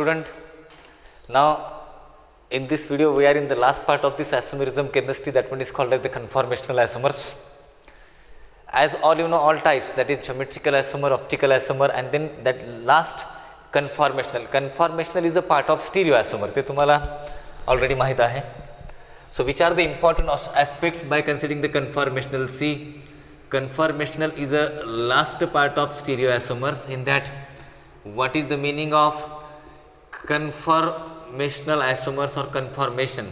student, now in this video we are in the last part of this isomerism chemistry, that one is called as the conformational isomers. As all you know, all types, that is geometrical isomer, optical isomer, and then that last conformational. Conformational is a part of stereoisomer, ते तुम्हाला already माहित आहे. So which are the important aspects by considering the conformational? See, conformational is a last part of stereoisomers. In that, what is the meaning of conformational isomers or conformation?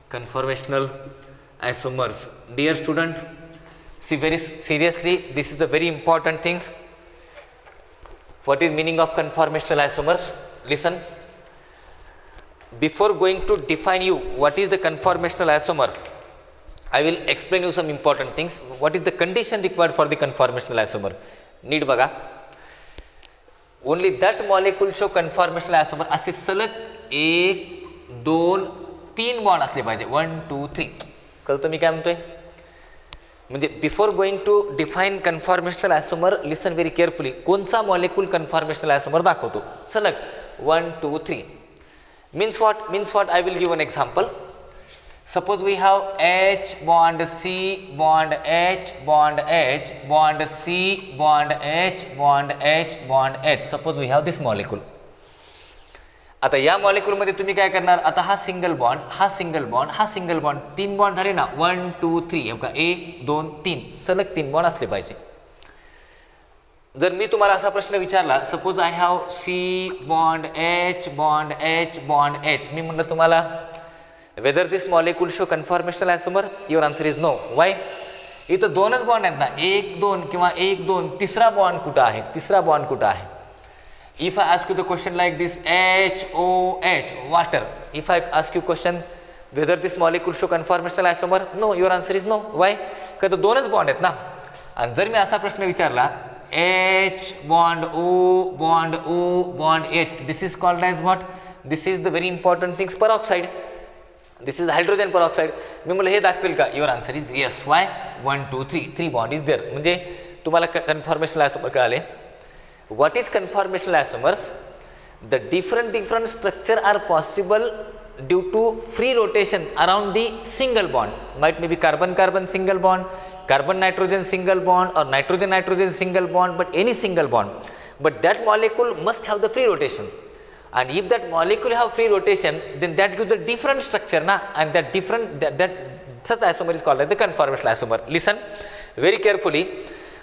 Conformational isomers. Dear student, see very seriously, this is a very important thing. What is meaning of conformational isomers? Listen. Before going to define you what is the conformational isomer, I will explain you some important things. What is the condition required for the conformational isomer? Need बघा. Only that molecule show conformational isomer असे सलग 1, 2, 3 bond असले पाहिजे. 1, 2, 3. कळतं मी काय म्हणतोय? म्हणजे before going to define conformational isomer, listen very carefully. कोणचा मॉलिक्यूल कन्फॉर्मेशनल आयसोमर दाखवतो? सलग 1, 2, 3. Means what? I will give an example. Suppose we have H bond C bond H bond H bond C bond H bond H bond H. Suppose we have this molecule. आता या molecule मध्ये तुम्ही काय करणार? आता हा single bond, हा single bond, हा सिंगल बॉन्ड, 3 बॉन्ड झाले ना. 1, 2, 3. हे बघा 1, 2, 3 सलग 3 बॉन्ड असले पाहिजे. जर मी तुम्हाला असा प्रश्न विचारला, suppose I have C bond H bond H bond H, मी म्हणलं तुम्हाला whether this molecule show conformational isomer, your answer is no. Why? इथं दोनच बॉन्ड आहेत ना, 1, 2 किंवा 1, 2. तिसरा बॉन्ड कुठं आहे? तिसरा बॉन्ड कुठं आहे? If I ask you the question like this, HOH, water. If I ask you question whether this molecule show conformational isomer, no, your answer is no. Why? कारण दोनच बॉन्ड आहेत ना. आणि जर मी असा प्रश्न विचारला, H bond O bond O bond H, this is called as what? This is the very important things, peroxide. This is hydrogen peroxide. मी म्हणलं हे दाखवेल का? Your answer is yes. Why? 1, 2, 3. 3 bond is there. म्हणजे तुम्हाला conformational isomer कळाले. What is conformational isomers? The different structure are possible due to free rotation around the single bond. Might maybe carbon-carbon single bond, carbon-nitrogen single bond, or nitrogen-nitrogen single bond, but any single bond. But that molecule must have the free rotation. And if that molecule have free rotation, then that gives the different structure, na? And that different that such isomer is called as the conformational isomer. Listen very carefully.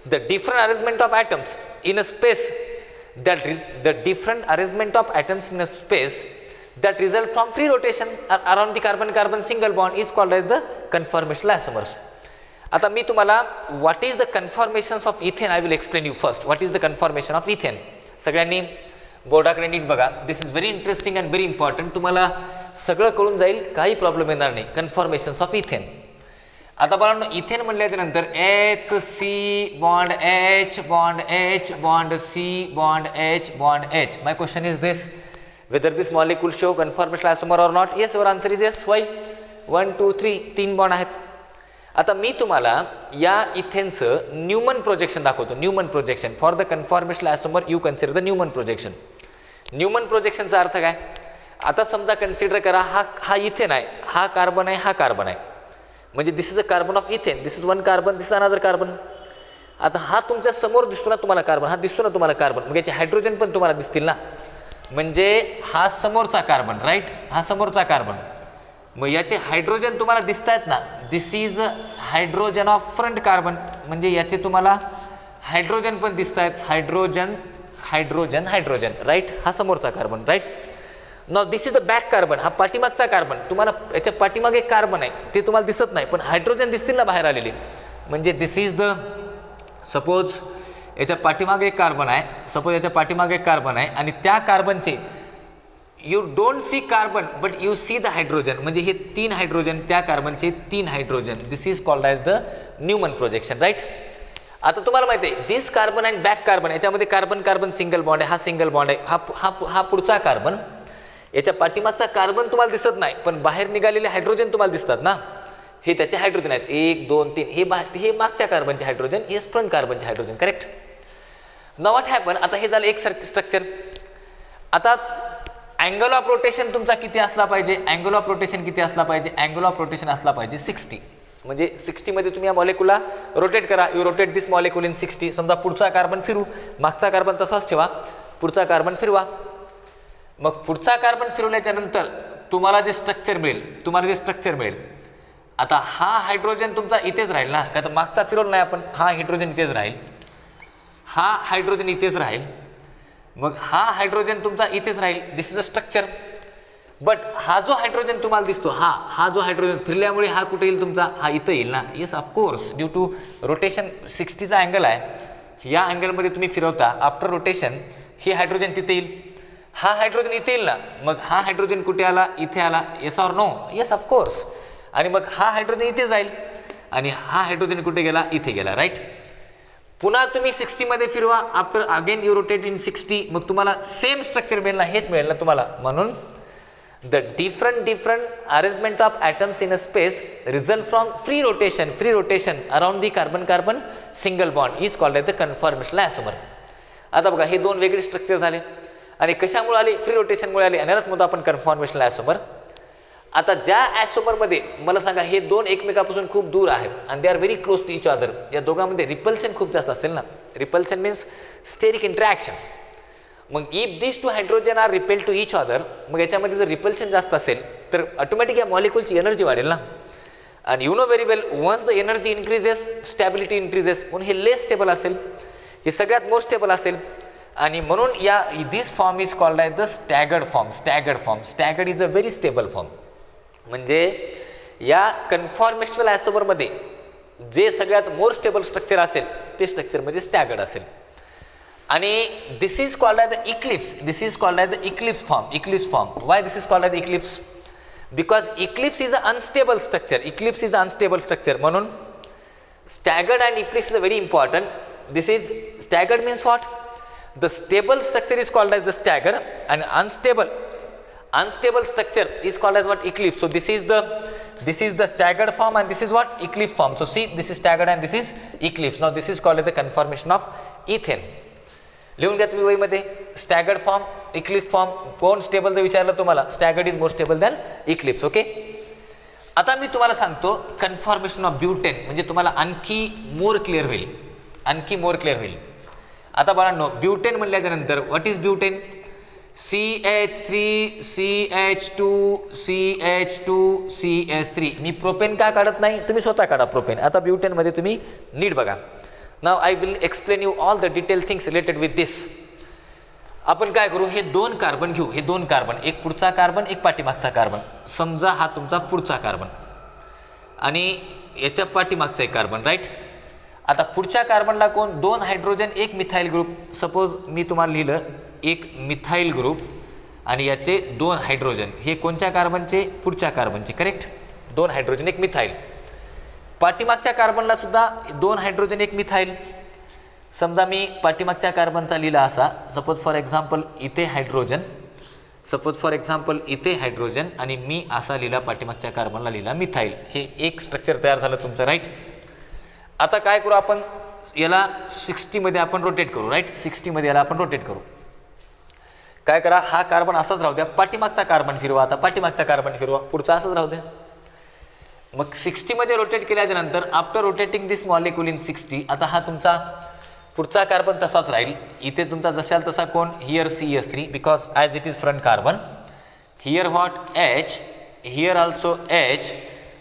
The different arrangement of atoms in a space the different arrangement of atoms in a space that result from free rotation around the carbon-carbon single bond is called as the conformational isomers. आता मी तुम्हाला what is the conformations of ethane I will explain you first. What is the conformation of ethane? सगळ्यांनी बोर्डाकडे नीट बघा. This is very interesting and very important. तुम्हाला सगळं कळून जाईल, काही प्रॉब्लेम येणार नाही. conformations of ethane. आता बघा, इथेन म्हणल्यानंतर H C bond H bond H bond C bond H bond H. My question is this, whether this molecule show conformational isomer or not? Yes, your answer is yes. Why? 1, 2, 3 3 bond आहेत. आता मी तुम्हाला या इथेनचं Newman projection दाखवतो. Newman projection for the conformational isomer you consider the Newman projection. न्यूमन प्रोजेक्शनचा अर्थ काय? आता समजा कन्सिडर करा, हा इथेन आहे, हा कार्बन आहे, हा कार्बन आहे. म्हणजे this is a carbon of ethane, this is one carbon, this is another carbon. आता हा तुमच्या समोर दिसतो ना तुम्हाला कार्बन, हा दिसतो ना तुम्हाला कार्बन, मग याचे हायड्रोजन पण तुम्हाला दिसतील ना. म्हणजे हा समोरचा कार्बन, राईट? हा समोरचा कार्बन. मग याचे हायड्रोजन तुम्हाला दिसत आहेत ना. This is hydrogen of front carbon, म्हणजे याचे तुम्हाला हायड्रोजन पण दिसत आहेत. Hydrogen hydrogen hydrogen, right? हा समोरचा carbon, right? Now this is the back carbon, हा पाठीमागचा कार्बन. तुम्हाला याच्या पाठीमागे कार्बन आहे, ते तुम्हाला दिसत नाही, पण हायड्रोजन दिसतील ना बाहेर आलेले. म्हणजे दिस इज द, सपोज याच्या पाठीमागे एक कार्बन आहे, सपोज याच्या पाठीमागे एक कार्बन आहे, आणि त्या कार्बनचे you don't see carbon but you see the hydrogen. म्हणजे हे 3 हायड्रोजन, त्या कार्बनचे 3 hydrogen. This is called as the Newman projection, right? आता तुम्हाला माहिती आहे this carbon and back carbon, याच्यामध्ये कार्बन कार्बन सिंगल बॉन्ड आहे, हा सिंगल बॉन्ड आहे. हा पुढचा कार्बन, याच्या पाठीमागचा कार्बन तुम्हाला दिसत नाही, पण बाहेर निघालेले हायड्रोजन तुम्हाला दिसतात ना. हे त्याचे हायड्रोजन आहेत, 1, 2, 3. हे मागच्या कार्बनचे हायड्रोजन, हे फ्रंट कार्बनचे hydrogen, correct? Now what happen? आता हे झालं एक स्ट्रक्चर. आता अँगल ऑफ रोटेशन तुमचा किती असला पाहिजे, अँगल ऑफ रोटेशन किती असला पाहिजे, अँगल ऑफ रोटेशन असला पाहिजे 60. म्हणजे 60 मध्ये तुम्ही या मॉलिक्यूलला रोटेट करा, you rotate this molecule in 60. समजा पुढचा कार्बन फिरू, मागचा कार्बन तसाच ठेवा, पुढचा कार्बन फिरवा. मग पुढचा कार्बन फिरवल्याच्या नंतर तुम्हाला जे स्ट्रक्चर मिळेल, आता हा हायड्रोजन तुमचा इथेच राहील ना, का तर मागचा फिरवला नाही आपण, हा हायड्रोजन इथेच राहील, हा हायड्रोजन इथेच राहील, मग हा हायड्रोजन तुमचा इथेच राहील. दिस इज अ स्ट्रक्चर. बट हा जो हायड्रोजन तुम्हाला दिसतो, हा जो हायड्रोजन फिरल्यामुळे हा कुठे येईल तुमचा, हा इथं येईल ना. Yes of course, due to rotation 60चा अँगल आहे, या अँगलमध्ये तुम्ही फिरवता, आफ्टर रोटेशन हे हायड्रोजन तिथे येईल, हा हायड्रोजन इथे येईल ना. मग हा हायड्रोजन कुठे आला, इथे आला. Yes or no, yes of course. आणि मग हा हायड्रोजन इथे जाईल आणि हा हायड्रोजन कुठे गेला, इथे गेला, राईट. पुन्हा तुम्ही 60 मध्ये फिरवा, after again you rotate in 60, मग तुम्हाला सेम स्ट्रक्चर मिळेल ना, हेच मिळेल ना तुम्हाला. म्हणून the different arrangement of atoms in a space result from free rotation around the carbon single bond is called as the conformational isomer. आता बघा, हे दोन वेगळे स्ट्रक्चर झाले आणि कशामुळे आले, फ्री रोटेशनमुळे आले, आणि यालाच म्हणतो आपण कन्फॉर्मेशनल आयसोमर. आता ज्या आयसोमरमध्ये मला सांगा, हे दोन एकमेकापासून खूप दूर आहेत आणि they are very close to each other, या दोघांमध्ये रिपल्शन खूप जास्त असेल ना. Repulsion means steric interaction. मग if this two hydrogen are repel to each other, मग याच्यामध्ये जर रिपल्शन जास्त असेल तर ऑटोमॅटिक या मॉलिक्यूलची एनर्जी वाढेल ना. आणि you know very well, once the energy increases stability increases. म्हणून हे लेस स्टेबल असेल, हे सगळ्यात मोस्ट स्टेबल असेल. आणि म्हणून या this form is called as the staggered form. Staggered is a very stable form. म्हणजे या कन्फॉर्मेशनल आयसोमरमध्ये जे सगळ्यात मोर स्टेबल स्ट्रक्चर असेल ते स्ट्रक्चर म्हणजे स्टॅगर्ड असेल. आणि this is called as the eclipse form. Why this is called as eclipse? Because eclipse is a unstable structure. म्हणून staggered and eclipse is a very important. This is staggered means what? The stable structure is called as the stagger, and unstable structure is called as what? Eclipse. So this is the staggered form, and this is what? Eclipse form. So see, this is staggered and this is eclipse. Now this is called as the conformation of ethane. लिहून घ्या तुम्ही वहीमध्ये, staggered form, Eclipse form. कोण stable जर विचारलं तुम्हाला, staggered is more stable than Eclipse. Okay. आता मी तुम्हाला सांगतो कन्फॉर्मेशन ऑफ ब्युटेन, म्हणजे तुम्हाला आणखी मोर क्लिअर होईल. आता बाळांनो, ब्युटेन म्हणल्याच्या नंतर what is butane? CH3 CH2 CH2 CH3. Me propane का काढत नाही, तुम्ही स्वतः काढा प्रोपेन. आता ब्युटेनमध्ये तुम्ही नीट बघा. Now I will explain you all the detail things related with this. आपण काय करू, हे दोन कार्बन घेऊ, हे दोन कार्बन, एक पुढचा कार्बन एक पाठीमागचा कार्बन. समजा हा तुमचा पुढचा कार्बन आणि याच्या पाठीमागचा एक कार्बन, राईट. आता पुढच्या कार्बनला कोण, दोन हायड्रोजन एक मिथाइल ग्रुप. सपोज मी तुम्हाला लिहिलं एक मिथाइल ग्रुप आणि याचे दोन हायड्रोजन. हे कोणत्या कार्बनचे, पुढच्या कार्बनचे, करेक्ट. दोन हायड्रोजन एक मिथाइल. पाठीमागच्या कार्बनला सुद्धा दोन हायड्रोजन एक मिथाइल. समजा मी पाठीमागच्या कार्बनचा लिहिला असा, सपोज फॉर एक्झाम्पल इथे हायड्रोजन, आणि मी असा लिहिला पाठीमागच्या कार्बनला लिहिला मिथाइल. हे एक स्ट्रक्चर तयार झालं तुमचं, राईट. आता काय करू आपण, याला 60 मध्ये आपण रोटेट करू, राईट. 60 मध्ये याला आपण रोटेट करू. काय करा, हा कार्बन असाच राहू द्या, पाठीमागचा कार्बन फिरवा. आता पाठीमागचा कार्बन फिरवा, पुढचा असंच राहू द्या. मग 60 मध्ये रोटेट केल्याच्या नंतर after rotating this molecule in 60, आता हा तुमचा पुढचा कार्बन तसाच राहील. इथे तुमचा जशाल तसा कोण, here CH3 because as it is front carbon. Here what, H. Here also H.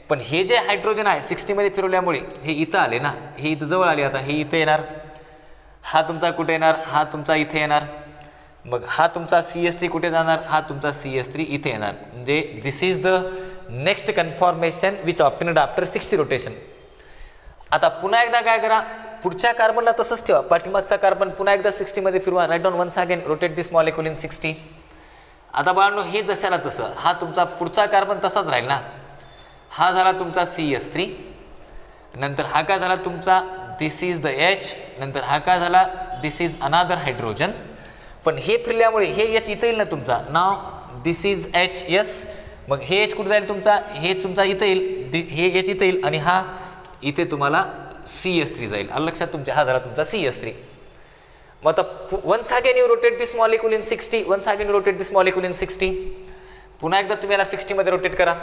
पण हे जे हायड्रोजन आहे 60 मध्ये फिरवल्यामुळे हे इथं आले ना, हे इथं जवळ आले. आता हे इथे येणार, हा तुमचा कुठे येणार, हा तुमचा इथे येणार. मग हा तुमचा CH3 कुठे जाणार, हा तुमचा CH3 इथे येणार. म्हणजे this is the next conformation which obtained after 60 rotation. आता पुन्हा एकदा काय करा, पुढच्या कार्बनला तसंच ठेवा, पाठीमागचा कार्बन पुन्हा एकदा 60 मध्ये फिरवा. Write down once again, rotate this molecule in 60. आता बाळांनो, हे जशाला तसं, हा तुमचा पुढचा कार्बन तसाच राहील ना. हा झाला तुमचा CH3, नंतर हा काय झाला तुमचा, दिस इज द H. नंतर हा काय झाला, दिस इज अनादर हायड्रोजन. पण हे फिरल्यामुळे हे H इथं येईल ना तुमचा. Now this is H. Yes. मग हे H कुठं जाईल तुमचा, हे तुमचा इथं येईल, हे H इथं येईल आणि हा इथे तुम्हाला CH3 जाईल. लक्षात तुमच्या, हा झाला तुमचा CH3. मग आता once again you rotate this molecule in 60, once again you rotate this molecule in 60, पुन्हा एकदा तुम्ही याला 60 मध्ये रोटेट करा.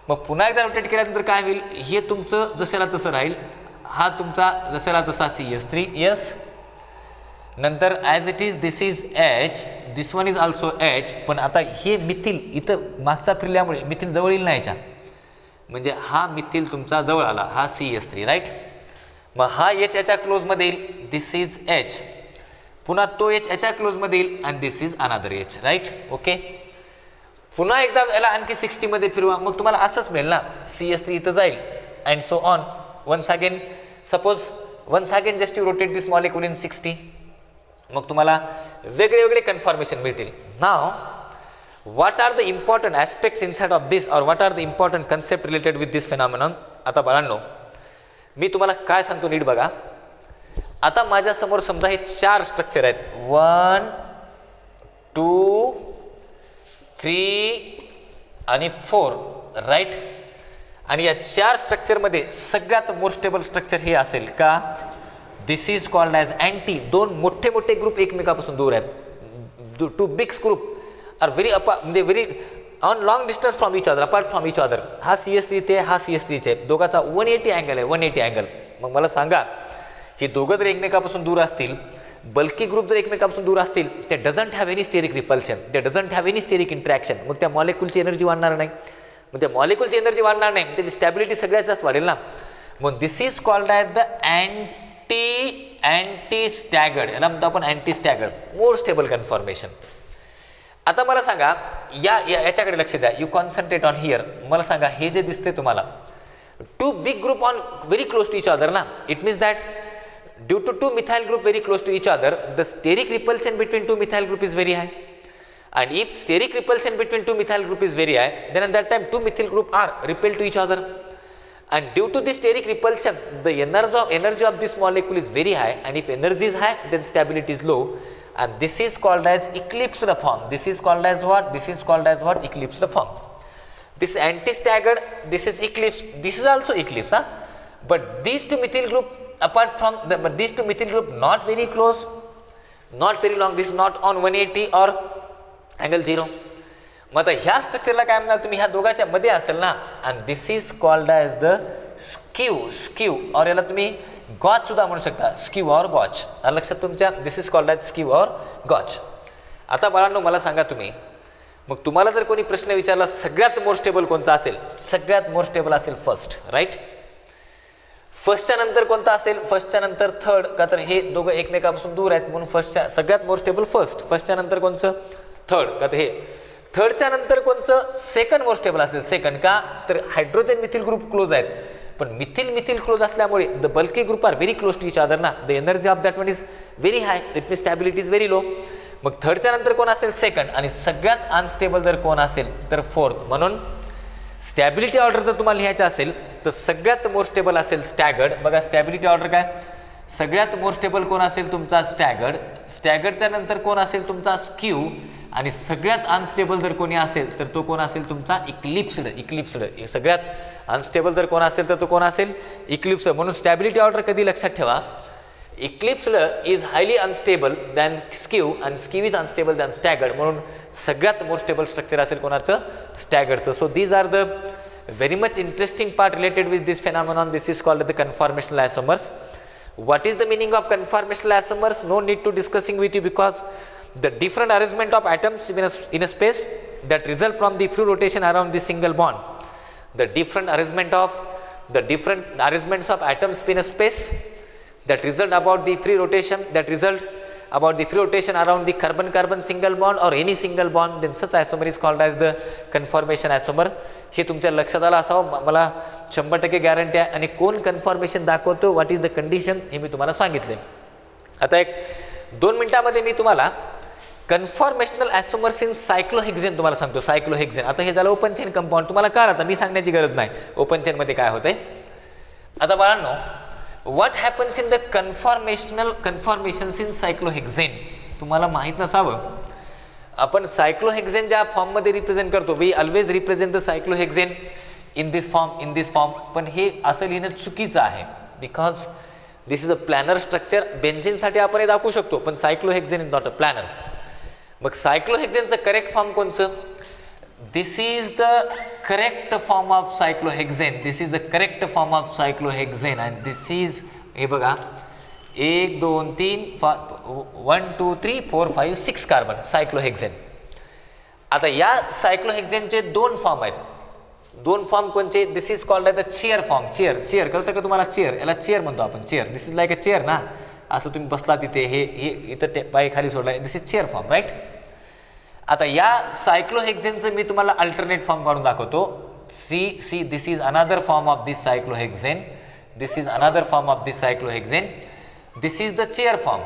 मग पुन्हा एकदा रोटेट केल्यानंतर काय होईल, हे तुमचं जसेला तसं राहील, हा तुमचा जसेला तसा CH3 यस. नंतर as it is this is H, this one is also H. पण आता हे मिथिल इथं मागचा फिरल्यामुळे मिथिल जवळ येईल नाही, म्हणजे हा मिथिल तुमचा जवळ आला, हा CH3 राईट. मग हा H याच्या क्लोजमध्ये येईल, दिस इज H. पुन्हा तो H याच्या क्लोजमध्ये येईल आणि this is another H right. Okay, पुन्हा एकदा याला आणखी 60 मध्ये फिरवा, मग तुम्हाला असंच मिळेल ना, CH3 इथं जाईल and so on. Once again suppose once again just you rotate this molecule in 60, मग तुम्हाला वेगळे वेगळे कन्फॉर्मेशन मिळतील. Now what are the important aspects inside of this, or what are the important concept related with this phenomenon. आता बाळांनो, मी तुम्हाला काय सांगतो नीट बघा. आता माझ्यासमोर समजा हे 4 स्ट्रक्चर आहेत, 1 2 3 आणि 4 राईट. आणि या 4 स्ट्रक्चरमध्ये सगळ्यात मोस्ट स्टेबल स्ट्रक्चर हे असेल का, दिस इज कॉल्ड ॲज अँटी. 2 मोठे मोठे ग्रुप एकमेकापासून दूर आहेत, 2 बिग ग्रुप आर व्हेरी म्हणजे very on long distance from each other, apart from each other. हा CH3 ते हा CH3 चे दोघाचा 180 अँगल आहे, 180 अँगल. मग मला सांगा, हे दोघं जर एकमेकापासून दूर असतील, बल्की ग्रुप जर एकमेकापासून दूर असतील, ते doesn't have any steric repulsion, ते doesn't have any steric interaction. मग त्या मॉलिक्यूलची एनर्जी वाढणार नाही, मग त्या मॉलिक्यूलची एनर्जी वाढणार नाही, त्याची स्टॅबिलिटी सगळ्यात जास्त वाढेल ना. मग this is called as the anti staggered. याला म्हणतो आपण anti staggered, more stable conformation. आता मला सांगा, याच्याकडे लक्ष द्या, यू कॉन्सन्ट्रेट ऑन हिअर. मला सांगा, हे जे दिसते तुम्हाला 2 big group on very close to each other ना, it means that due to 2 methyl group very close to each other, the steric repulsion between 2 methyl group is very high. And if steric repulsion between 2 methyl group is very high, then at that time 2 methyl group are repelled to each other. And due to this steric repulsion, the energy of this molecule is very high. And if energy is high, then stability is low. And this is called as eclipsed form. This is called as what? This is called as what? Eclipsed form. This anti-staggered, this is eclipsed. This is also eclipsed. Huh? But these 2 methyl group, apart from but these 2 methyl group not very close, not very long. This is not on 180 or angle 0. मग आता ह्या स्ट्रक्चरला काय म्हणणार तुम्ही, ह्या दोघांच्या मध्ये असेल ना. And this is called as the skew और याला तुम्ही गॉच सुद्धा म्हणू शकता, स्क्यू और गॉच. लक्षात तुमच्या, दिस इज कॉल्ड ॲज स्क्यू और गॉच. आता बाळांनो मला सांगा तुम्ही, मग तुम्हाला जर कोणी प्रश्न विचारला सगळ्यात मोस्ट स्टेबल कोणता असेल, सगळ्यात मोस्ट स्टेबल असेल फर्स्ट राईट. फर्स्टच्या नंतर कोणता असेल, फर्स्टच्या नंतर थर्ड, का तर हे दोघं एकमेकापासून दूर आहेत म्हणून फर्स्टच्या सगळ्यात मोस्ट स्टेबल फर्स्ट. फर्स्टच्या नंतर कोणचं, थर्ड, का तर हे थर्डच्या नंतर कोणचं, सेकंड मोस्ट स्टेबल असेल. सेकंड का तर हायड्रोजन मिथिल ग्रुप क्लोज आहेत, पण मिथिल क्लोज असल्यामुळे the bulky group are very close to each other ना, the energy of that one is very high, it means stability is very low. मग थर्डच्या नंतर कोण असेल, सेकंड. आणि सगळ्यात अनस्टेबल जर कोण असेल तर फोर्थ. म्हणून स्टॅबिलिटी ऑर्डर जर तुम्हाला लिहायचं असेल तर सगळ्यात मोस्ट स्टेबल असेल स्टॅगर्ड. बघा स्टॅबिलिटी ऑर्डर काय, सगळ्यात मोस्ट स्टेबल कोण असेल तुमचा स्टॅगर्ड. स्टॅगर्डच्या नंतर कोण असेल तुमचा स्क्यू. आणि सगळ्यात अनस्टेबल जर कोणी असेल तर तो कोण असेल तुमचा इक्लिप्स्ड. सगळ्यात अनस्टेबल जर कोण असेल तर तो कोण असेल, इक्लिप्स्ड. म्हणून स्टॅबिलिटी ऑर्डर कधी लक्षात ठेवा, eclipsed is highly unstable than skew and skew is unstable than staggered. म्हणून सगळ्यात मोस्ट स्टेबल स्ट्रक्चर असेल कोणाचं, स्टॅगर्डचं. So these are the very much interesting part related with this phenomenon. This is called the conformational isomers. What is the meaning of conformational isomers? No need to discussing with you, because the different arrangement of atoms in a space that result from the free rotation around the single bond. The different arrangements of atoms in a space that result about the free rotation around the carbon single bond or any single bond, then such isomer is called as the conformation isomer. हे तुमच्या लक्षात आलं असावं, मला 100% guarantee आहे. आणि कोण conformation दाखवतो, व्हॉट इज द कंडिशन, हे मी तुम्हाला सांगितले. आता 1-2 मिनिटांमध्ये मी तुम्हाला कन्फॉर्मेशनल आयसोमर्स इन सायक्लोहेक्झेन तुम्हाला सांगतो. सायक्लोहेक्झेन, आता हे झालं ओपन चेन कंपाऊंड. तुम्हाला काय आता मी सांगण्याची गरज नाही ओपन चेनमध्ये काय होतंय. आता बाळांनो, what happens in the conformations in cyclohexane तुम्हाला माहीत नसावं. आपण सायक्लोहेक्झेन ज्या फॉर्ममध्ये रिप्रेझेंट करतो, we always represent the cyclohexane in this form. पण हे असं लिहिणं चुकीचं आहे, because this is a planar structure. बेन्झीनसाठी आपण हे दाखवू शकतो, पण cyclohexane is not a planar. मग सायक्लोहेक्झेनचं करेक्ट फॉर्म कोणचं? This is the correct form of cyclohexane. This is the correct form of सायक्लोहेक्झेन and this is, हे बघा, 1 2 3 1 2 3 4 5 6 कार्बन सायक्लोहेक्झेन. आता या सायक्लोहेक्झेनचे 2 फॉर्म आहेत. 2 फॉर्म कोणचे? This is called the chair form. Chair कळतं का तुम्हाला? चेअर, याला चेअर म्हणतो आपण. Chair, this is like a chair ना, असं तुम्ही बसला तिथे, हे इथं पाय खाली सोडला, this is chair form, right. आता या सायक्लोहेक्झेनचं मी तुम्हाला अल्टरनेट फॉर्म काढून दाखवतो. See this is another form of this cyclohexane. This is another form of this cyclohexane. This is the chair form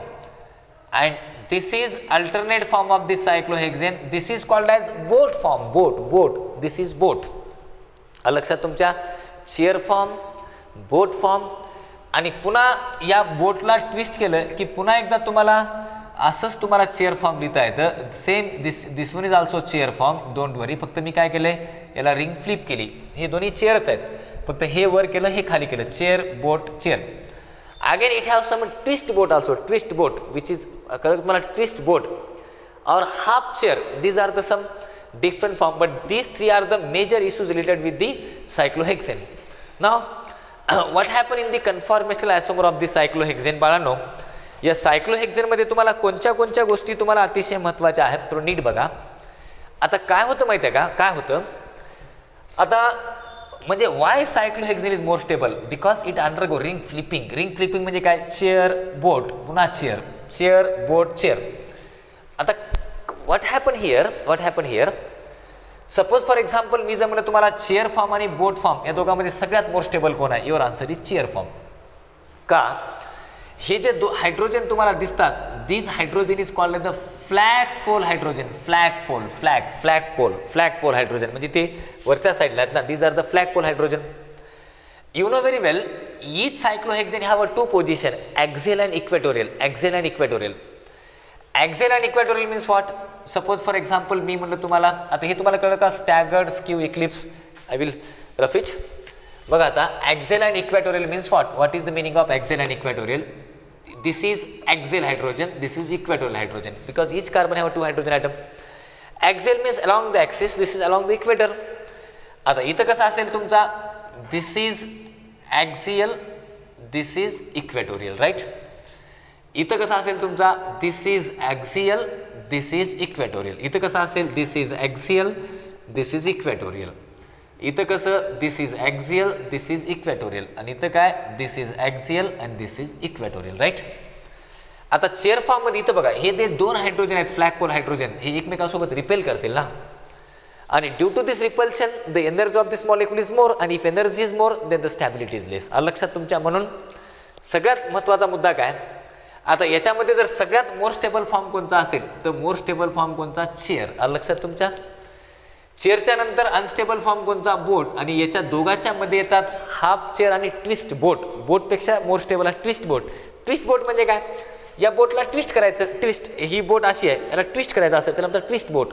and this is alternate form of this cyclohexane. This is called as boat form. Boat. This is boat. लक्षात तुमच्या chair form, बोट form. आणि पुन्हा या बोटला twist केलं की पुन्हा एकदा तुम्हाला असंच तुम्हाला चेअर फॉर्म लिहिता येतं. Same this one is also chair form. Don't worry. फक्त मी काय केलंय, याला रिंग फ्लिप केली. हे दोन्ही चेअरच आहेत, फक्त हे वर केलं, हे खाली केलं. Chair, boat, chair. Again it has some twist boat also, twist boat, which is twist boat or half chair. These are the some different form, but these 3 are the major issues related with the cyclohexane. Now what happened in the conformational isomer of the cyclohexane? बाळांनो, या सायक्लोहेक्झेन मध्ये तुम्हाला कोणत्या गोष्टी तुम्हाला अतिशय महत्त्वाच्या आहेत तो नीट बघा. आता काय होतं माहिती आहे का? काय होतं आता, म्हणजे why cyclohexane is more stable? Because it undergo ring flipping. Ring flipping म्हणजे काय? चेअर, बोट, पुन्हा चेअर, चेअर, बोट, चेअर. आता what happen here, suppose for example मी जर म्हणलं तुम्हाला चेअर फॉर्म आणि बोट फॉर्म या दोघांमध्ये सगळ्यात मोर स्टेबल कोण आहे? Your answer is chair form. का? हे जे हायड्रोजन तुम्हाला दिसतात, this hydrogen is called the flagpole hydrogen. Flagpole hydrogen म्हणजे ते वरच्या साईडला आहेत ना, these are the flagpole hydrogen. You know very well, each cyclohexane have a 2 position, axial and equatorial. Axial and equatorial means what? Suppose for example मी म्हणलं तुम्हाला, आता हे तुम्हाला कळलं का? Staggered, skew, eclipse. I will rough it. बघा आता, axial and equatorial means what is the meaning of axial and equatorial? This is axial hydrogen, this is equatorial hydrogen, because each carbon have 2 hydrogen atom. Axial means along the axis, this is along the equator. आता इथं कसं असेल तुमचा? This is axial, this is equatorial, right? इथं कसं असेल तुमचा? This is axial, this is equatorial. इथं कसं असेल? This is axial, this is equatorial. इथं कसं? This is axial, this is equatorial. आणि इथं काय? This is axial and this is equatorial, right. आता चेअर फॉर्म मध्ये इथं बघा, हे जे 2 हायड्रोजन आहेत, फ्लॅगपोल हायड्रोजन, हे एकमेकांसोबत रिपेल करतील ना. आणि due to this repulsion the energy of this molecule is more, आणि if energy is more then the stability is less. लक्षात तुमच्या. म्हणून सगळ्यात महत्त्वाचा मुद्दा काय? आता याच्यामध्ये जर सगळ्यात मोर स्टेबल फॉर्म कोणता असेल तर मोर स्टेबल फॉर्म कोणता? चेअर. लक्षात तुमच्या. चेअरच्या नंतर अनस्टेबल फॉर्म कोणता? बोट. आणि याच्या दोघांच्या मध्ये येतात हाफ चेअर आणि ट्विस्ट बोट. बोटपेक्षा मोर स्टेबल आहे ट्विस्ट बोट. ट्विस्ट बोट म्हणजे काय? या बोटला ट्विस्ट करायचं. ट्विस्ट, ही बोट अशी आहे, याला ट्विस्ट करायचं असेल त्याला म्हणतात twist boat.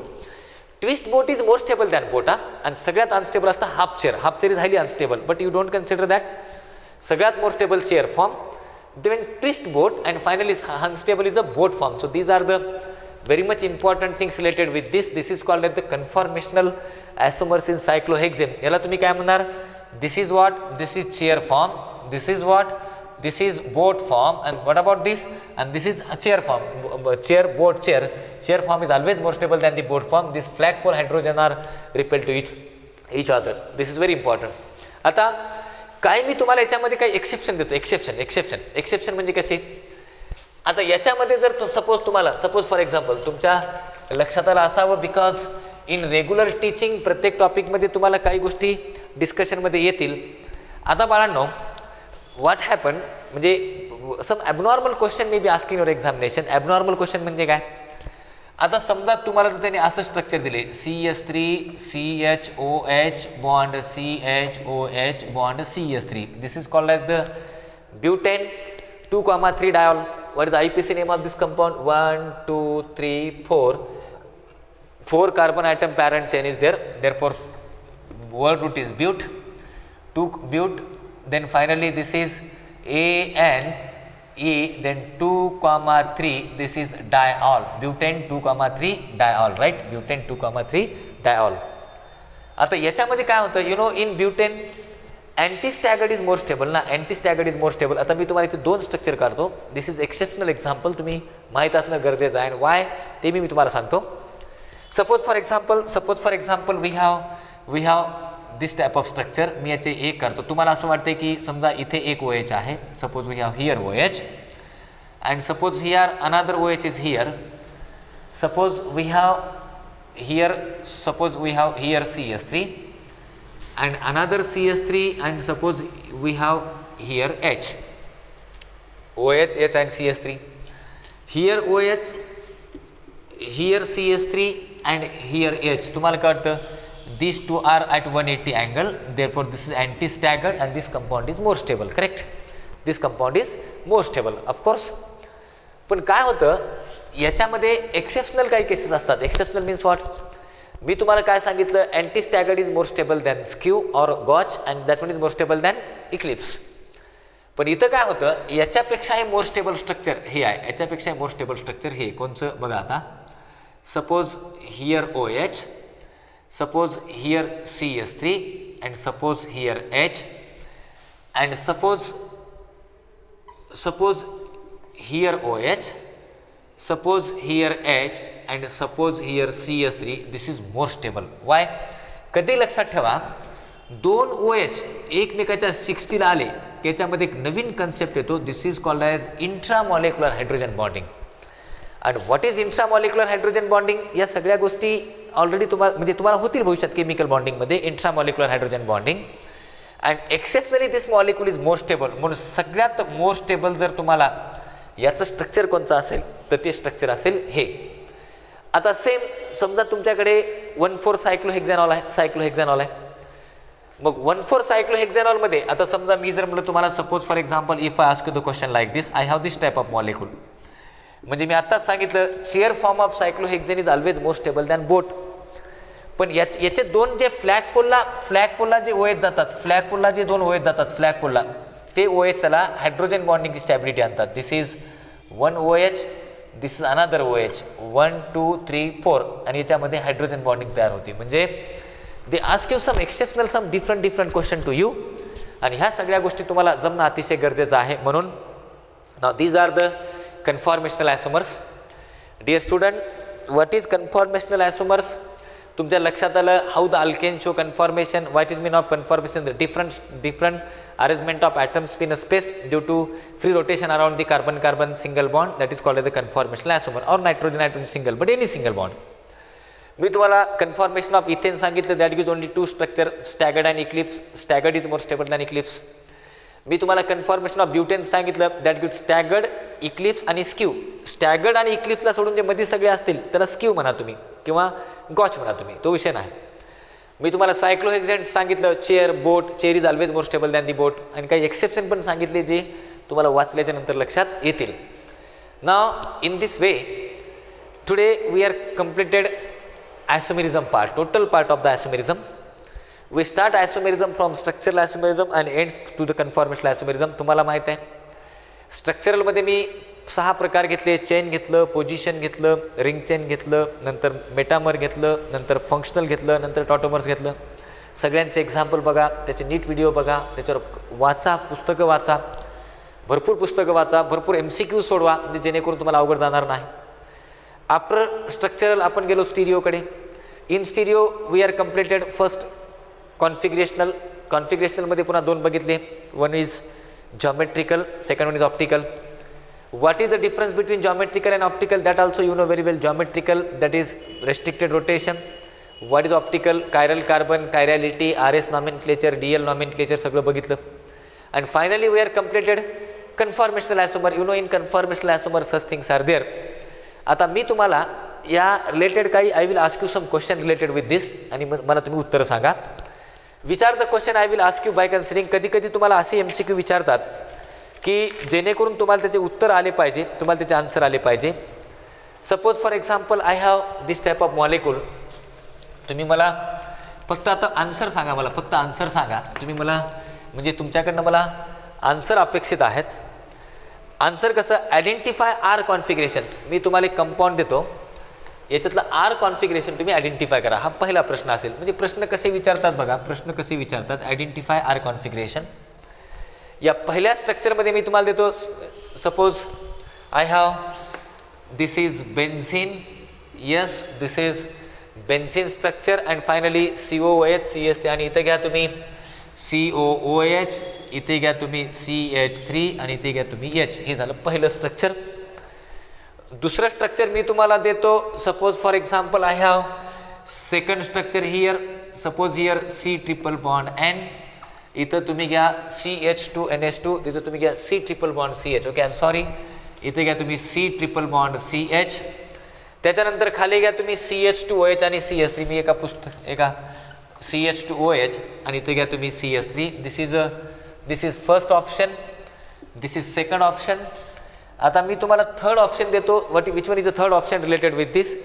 Twist boat is more stable than boat. आणि सगळ्यात अनस्टेबल असतं half chair. Half chair is highly unstable, but you don't consider that. सगळ्यात more stable chair form, then twist boat, and finally unstable is a boat form. So these are the very much important things related with this. This is called as the conformational isomers in cyclohexane. याला तुम्ही काय म्हणणार? This is what? This is chair form. This is what? This is boat form. And what about this? And this is a chair form. Chair, boat, chair. Chair form is always more stable than the boat form. These flagpole hydrogen are repelled to each other. This is very important. आता काय मी तुम्हाला याच्यामध्ये काही exception देतो. Exception म्हणजे कसे? आता याच्यामध्ये जर सपोज फॉर एक्झाम्पल तुमच्या लक्षात आलं असावं, बिकॉज इन रेग्युलर टीचिंग प्रत्येक टॉपिकमध्ये तुम्हाला काही गोष्टी डिस्कशनमध्ये येतील. आता बाळांनो, व्हॉट हॅपन म्हणजे some abnormal question may be asking your examination. Abnormal question म्हणजे काय? आता समजा तुम्हाला जर त्यांनी असं स्ट्रक्चर दिले, CH3CHOH bond CHOH bond CH3. This is called as the butane 2,3 diol. What is IPC name of this compound? 1 2 3 4 carbon atom parent chain is there. Therefore word root is but, 2 but. Then finally this is AN E, then 2,3, this is diol, butane 2,3 diol, right? Butane 2,3 diol. आता याच्यामध्ये काय होतं, you know, in butane anti staggered is more stable ना, anti staggered is more stable. आता मी तुम्हाला इथे दोन स्ट्रक्चर काढतो. दिस इज एक्सेप्शनल एक्झाम्पल, तुम्ही माहीत असणं गरजेचं आहे. वाय ते मी तुम्हाला सांगतो. Suppose for example we have this type of structure. मी याचे एक करतो. तुम्हाला असं वाटतं की समजा इथे एक OH आहे. Suppose we have here OH and suppose here another OH is here. Suppose we have here, suppose we have here CH3 and another CH3 and suppose we have here H, OH, H and CH3. Here OH, here CH3 and here H. तुम्हाला कळतं these two are at 180 angle, therefore this is anti-staggered and this compound is more stable, correct? This compound is more stable, of course. पण काय होतं याच्यामध्ये exceptional काही cases असतात. Exceptional means what? मी तुम्हाला काय सांगितलं, anti staggered is more stable than skew or gauche and that one is more stable than eclipse. पण इथं काय होतं, याच्यापेक्षाही मोर स्टेबल स्ट्रक्चर हे आहे. याच्यापेक्षा मोर स्टेबल स्ट्रक्चर हे कोणचं बघा. आता suppose here OH, suppose here CH3 and suppose here H and suppose here OH, suppose here H and suppose here CH3, this is more stable. Why? कधी लक्षात ठेवा, दोन OH एकमेकाच्या 60 ला आले त्याच्यामध्ये एक नवीन कन्सेप्ट येतो. This is called as intramolecular hydrogen bonding. And what is intramolecular hydrogen bonding? या सगळ्या गोष्टी ऑलरेडी तुम्हाला होतील भविष्यात केमिकल बॉन्डिंगमध्ये. Intramolecular hydrogen bonding and exceptionally this molecule is more stable. म्हणून सगळ्यात मोर स्टेबल जर तुम्हाला याचं स्ट्रक्चर कोणतं असेल तर ते स्ट्रक्चर असेल हे. आता सेम समजा तुमच्याकडे 1,4 सायक्लोहेक्झॅनॉल आहे. मग 1,4 सायक्लोहेक्झॅनॉलमध्ये आता समजा मी जर म्हटलं तुम्हाला, suppose for example if I ask you the question like this, I have this type of molecule. म्हणजे मी आत्ताच सांगितलं chair form of cyclohexane is always more stable than boat. पण याचे दोन जे फ्लॅगपोलला जे OH जातात, फ्लॅगपोलला जे दोन OH जातात फ्लॅगपोलला, ते OH त्याला हायड्रोजन बॉन्डिंगची स्टॅबिलिटी आणतात. This is 1 OH, this is another OH, 1 2 3 4 आणि याच्यामध्ये हायड्रोजन बॉन्डिंग तयार होती. म्हणजे they ask you some exceptional some different question to you. आणि ह्या सगळ्या गोष्टी तुम्हाला जमणं अतिशय गरजेचं आहे. म्हणून now these are the conformational isomers. Dear student, what is conformational isomers? तुमच्या लक्षात आलं how the alkane show conformation. What is mean of conformation? The different arrangement of atoms in a space due to free rotation around the carbon-carbon single bond, that is called as the conformational isomer, or nitrogen-nitrogen single, but any single bond. मी तुम्हाला conformation of ethane सांगितलं, that gives only two structure, staggered and eclipse. Staggered is more stable than eclipse. मी तुम्हाला conformation of butane सांगितलं, that gives staggered, eclipse आणि skew. Staggered आणि eclipse ला सोडून जे मध्ये सगळे असतील त्याला skew म्हणा तुम्ही किंवा गॉच म्हणा तुम्ही, तो विषय नाही. मी तुम्हाला सायक्लोहेक्झेन सांगितलं, chair is always more stable than the boat. आणि काही एक्सेप्शन पण सांगितले जे तुम्हाला वाचल्याच्या नंतर लक्षात येतील. Now in this way today we are completed isomerism part, total part of the isomerism. We start isomerism from structural isomerism and ends to the conformational isomerism. तुम्हाला माहीत आहे स्ट्रक्चरलमध्ये मी 6 प्रकार घेतले. चेन घेतलं, पोझिशन घेतलं, रिंग चेन घेतलं, नंतर metamer घेतलं, नंतर फंक्शनल घेतलं, नंतर टॉटोमर्स घेतलं. सगळ्यांचे एक्झाम्पल बघा, त्याचे नीट व्हिडिओ बघा, त्याच्यावर वाचा, पुस्तकं वाचा, भरपूर पुस्तकं वाचा, भरपूर MCQ सोडवा, म्हणजे जेणेकरून तुम्हाला अवघड जाणार नाही. आफ्टर स्ट्रक्चरल आपण गेलो स्टिरिओकडे. In stereo we are completed first कॉन्फिगरेशनलमध्ये पुन्हा 2 बघितले. One is geometrical, second one is optical. What is the difference between geometrical and optical? That also you know very well. Geometrical, that is restricted rotation. What is optical? Chiral carbon, chirality, RS nomenclature, DL nomenclature सगळं बघितलं. And finally we are completed conformational isomer. You know in conformational isomer such things are there. आता मी तुम्हाला या related काही I will ask you some question related with this आणि मला तुम्ही उत्तर सांगा. विचार the question I will ask you by considering. कधी कधी तुम्हाला असे MCQ विचारतात की जेणेकरून तुम्हाला त्याचे उत्तर आले पाहिजे, तुम्हाला त्याचे आन्सर आले पाहिजे. Suppose for example I have this type of molecule. तुम्ही मला फक्त आता आन्सर सांगा, मला फक्त आन्सर सांगा तुम्ही मला, म्हणजे तुमच्याकडनं मला आन्सर अपेक्षित आहेत. आन्सर कसं आयडेंटिफाय आर कॉन्फिगरेशन. मी तुम्हाला एक कंपाऊंड देतो, याच्यातलं आर कॉन्फिगरेशन तुम्ही आयडेंटिफाय करा. हा पहिला प्रश्न असेल. म्हणजे प्रश्न कसे विचारतात बघा, प्रश्न कसे विचारतात. Identify R configuration. या पहिल्या स्ट्रक्चरमध्ये मी तुम्हाला देतो, suppose I have this is benzene, yes this is benzene structure and finally COOH CH3 आणि इथे घ्या तुम्ही COOH, इथे घ्या तुम्ही CH3 आणि इथे घ्या तुम्ही H. हे झालं पहिलं स्ट्रक्चर. दुसरं स्ट्रक्चर मी तुम्हाला देतो, suppose for example I have second structure here, suppose here C triple bond N, इथं तुम्ही घ्या CH2NH2, तिथं तुम्ही घ्या C triple bond CH. Okay, I am sorry, इथे घ्या तुम्ही C ट्रिपल बॉन्ड CH. त्याच्यानंतर खाली घ्या तुम्ही CH2OH आणि CH3. मी एका CH2OH आणि इथे घ्या तुम्ही CH3. This is first option, this is second option. आता मी तुम्हाला थर्ड ऑप्शन देतो. Which one is the third option related with this.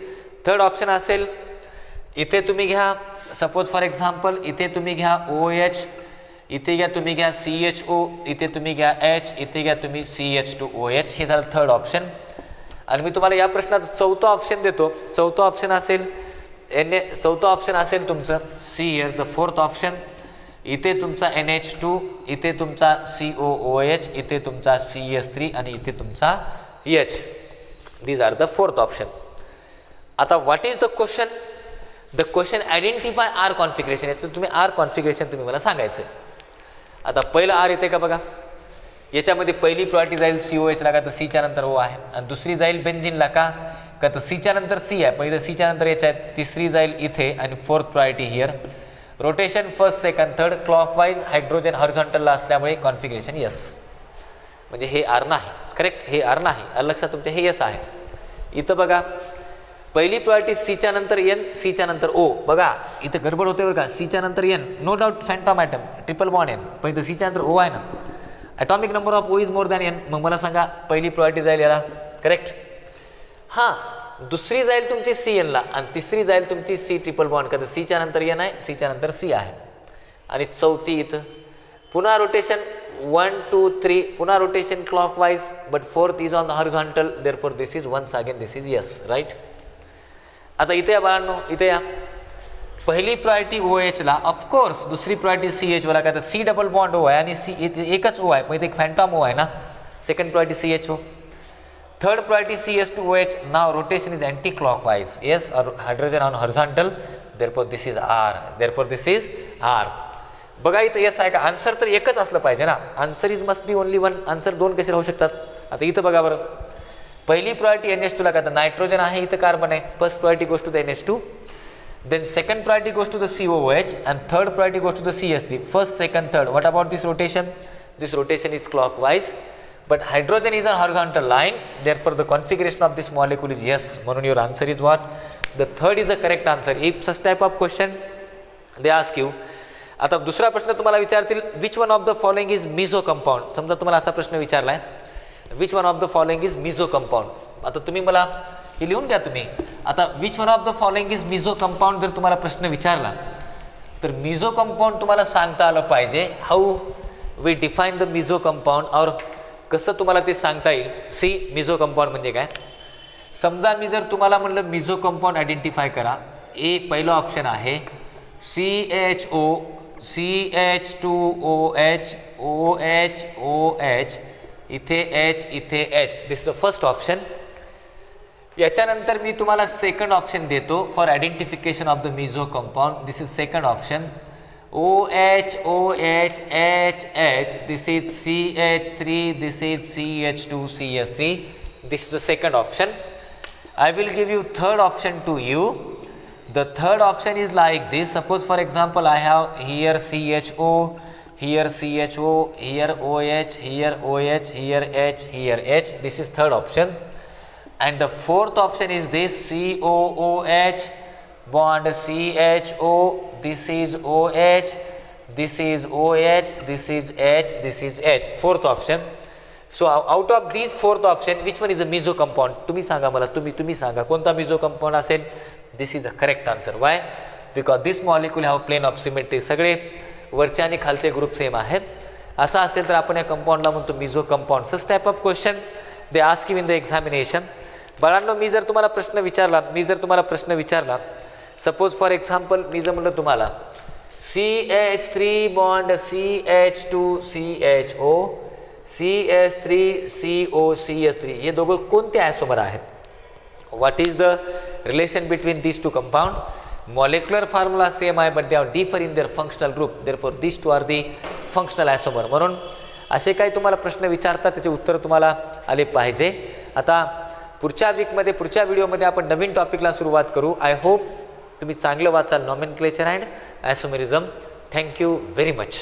Third option असेल, इथे तुम्ही घ्या सपोज फॉर एक्झाम्पल, इथे तुम्ही घ्या OH, इथे घ्या तुम्ही घ्या CHO, इथे तुम्ही घ्या H, इथे घ्या तुम्ही CH2OH. हे झालं थर्ड ऑप्शन. आणि मी तुम्हाला या प्रश्नाचं चौथं ऑप्शन देतो. चौथं ऑप्शन असेल तुमचं C here the fourth option. इथे तुमचा NH2, इथे तुमचा COOH, इथे तुमचा CH3 आणि इथे तुमचा H. These are the fourth option. आता what is the question? The question identify R configuration. याचं तुम्ही आर कॉन्फिगरेशन तुम्ही मला सांगायचं. आता पहिलं आर येते का बघा, याच्यामध्ये पहिली प्रायोरिटी जाईल COH ला का तर C च्या नंतर O आहे, आणि दुसरी जाईल बेन्झीनला का तर C च्या नंतर C आहे, पण इथं C च्या नंतर H आहे. तिसरी जाईल इथे आणि fourth priority here. Rotation first second third clockwise, hydrogen हॉरिझॉन्टलला असल्यामुळे कॉन्फिगरेशन यस. म्हणजे हे आर नाही, करेक्ट, हे आर नाही. लक्षात तुमच्या हे यस आहे. इथं बघा पहिली प्रायोरिटी C च्या नंतर N, C च्या नंतर O. बघा इथं गडबड होते बरं का. C च्या नंतर N, no doubt phantom atom triple bond N, पण इथं C च्या नंतर O आहे ना. Atomic number of O is more than N. मग मला सांगा पहिली प्रायोरिटी जाईल याला, करेक्ट. हां, दुसरी जाईल तुमची CN ला आणि तिसरी जाईल तुमची C ट्रिपल बॉन्ड का तर C च्या नंतर N आहे, C च्या नंतर C आहे. आणि चौथी इथं पुन्हा रोटेशन 1 2 3, पुन्हा rotation clockwise, but fourth is on the horizontal, therefore this is once again this is yes, right. आता इथे या बाळांनो, इथे या. पहिली प्रायोरिटी OH ला, ऑफकोर्स दुसरी प्रायोरिटी CH वाला का तर C डबल बॉन्ड O आहे आणि C एकच O आहे, पण इथे एक फॅन्टॉम O आहे ना. Second priority CHO. Third priority CH2OH. Now rotation is anti clockwise, yes, hydrogen on horizontal, therefore this is R, therefore this is R. बघा इथं येस आहे का. आन्सर तर एकच असलं पाहिजे ना. Answer is must be only one. Answer दोन कसे राहू शकतात. आता इथं बघा बरं, पहिली प्रायोरिटी NH2 ला का तर नायट्रोजन आहे, इथं कार्बन आहे. First priority goes to the NH2, then second priority goes to the COOH and third priority goes to the CH3. First, second, third. What about this rotation? This rotation is clockwise, but hydrogen is a horizontal line, therefore the configuration of this molecule is yes. म्हणून your answer is what? The third is the correct answer. If such type of question they ask you. आता दुसरा प्रश्न तुम्हाला विचारतील, which one of the following is meso compound? समजा तुम्हाला असा प्रश्न विचारलाय, which one of the following is meso compound? आता तुम्ही मला हे लिहून द्या तुम्ही. आता which one of the following is Mizo compound जर तुम्हाला प्रश्न विचारला तर मिझो कंपाऊंड तुम्हाला सांगता आलं पाहिजे. How we define the Mizo compound, और कसं तुम्हाला ते सांगता येईल. सी मिझो कंपाऊंड म्हणजे काय. समजा मी जर तुम्हाला म्हणलं मिझो कंपाऊंड आयडेंटिफाय करा, पहिलं ऑप्शन आहे CHO CH2OH OH OH, इथे H इथे H, this is the first option. याच्यानंतर मी तुम्हाला सेकंड ऑप्शन देतो for identification of the Mizo compound. This is second option. OH OH H H, this is CH3, this is CH2 CH3. This is the second option. I will give you third option to you. The third option is like this. Suppose for example I have here CHO, here CHO, here OH, here OH, here H, here H. This is third option. And the fourth option is this COOH bond CHO, this is OH, this is OH, this is H, this is H. Fourth option. So out of these fourth option, which one is a meso compound? तुम्ही सांगा मला, तुम्ही सांगा कोणता meso compound असेल. This is a correct answer. Why? Because this molecule have plane of symmetry. सगळे वरचे आणि खालचे ग्रुप सेम आहेत असा असेल तर आपण या कंपाऊंडला म्हणतो Mizo compound. Such type of question they ask you in the examination. बाळांनो, मी जर तुम्हाला प्रश्न विचारला सपोज फॉर एक्झाम्पल मी जर म्हटलं तुम्हाला CH3 बॉन्ड CH2CHO CH3COCH3 हे दोघं कोणते आयसोमर आहेत? What is the relation between these two compound? Molecular formula same आहे but they are differ in their functional group, therefore these two are the functional isomer. म्हणून असे काही तुम्हाला प्रश्न विचारतात त्याचे उत्तर तुम्हाला आले पाहिजे. आता पुढच्या व्हिडिओमध्ये आपण नवीन टॉपिकला सुरुवात करू. आय होप तुम्ही चांगलं वाचाल nomenclature and isomerism. Thank you very much.